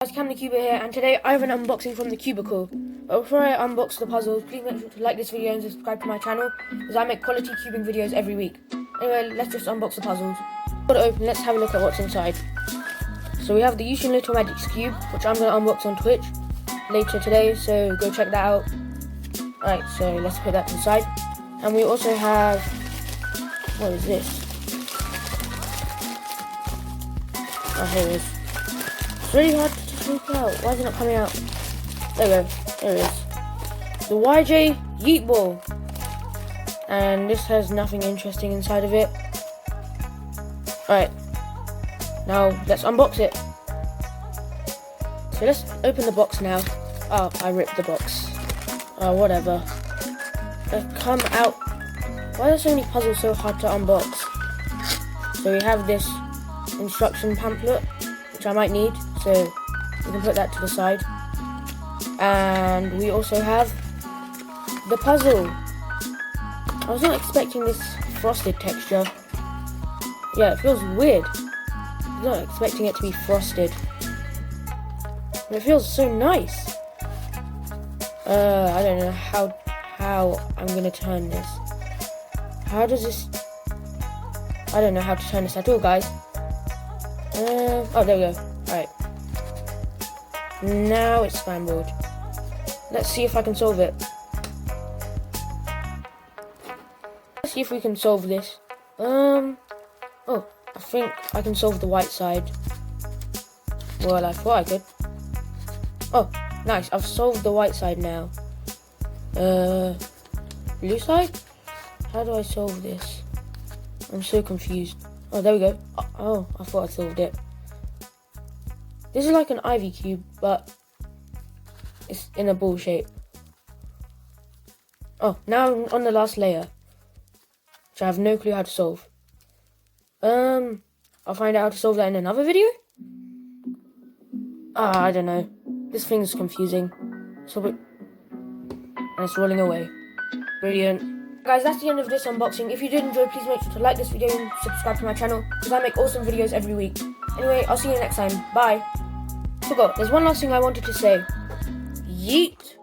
Guys, TheCubicle here, and today I have an unboxing from TheCubicle. But before I unbox the puzzles, please make sure to like this video and subscribe to my channel, as I make quality cubing videos every week. Anyway, let's just unbox the puzzles. Got it open, let's have a look at what's inside. So we have the Yushin Little Magic's cube, which I'm going to unbox on Twitch later today, so go check that out. Alright, so let's put that to the side. And we also have... what is this? Oh, here it is. It's really hard to take out. Why is it not coming out? There we go. There it is. The YJ Yeetball. And this has nothing interesting inside of it. Alright. Now, let's unbox it. So let's open the box now. Oh, I ripped the box. Oh, whatever. Let's come out. Why are so many puzzles so hard to unbox? So we have this instruction pamphlet, which I might need, so we can put that to the side. And we also have the puzzle. I was not expecting this frosted texture. Yeah, it feels weird. I was not expecting it to be frosted. But it feels so nice. I don't know how I'm gonna turn this. How does this... I don't know how to turn this at all, guys. Oh, there we go. Alright. Now it's scrambled. Let's see if I can solve it. Let's see if we can solve this. Oh, I think I can solve the white side. Well, I thought I could. Oh, nice. I've solved the white side now. Blue side? How do I solve this? I'm so confused. Oh, there we go. Oh, I thought I solved it. This is like an ivy cube, but it's in a ball shape. Oh, now I'm on the last layer, which I have no clue how to solve. I'll find out how to solve that in another video? I don't know. This thing's confusing. And it's rolling away. Brilliant. Guys, that's the end of this unboxing. If you did enjoy, please make sure to like this video and subscribe to my channel, because I make awesome videos every week. Anyway, I'll see you next time. Bye. Forgot, there's one last thing I wanted to say. Yeet.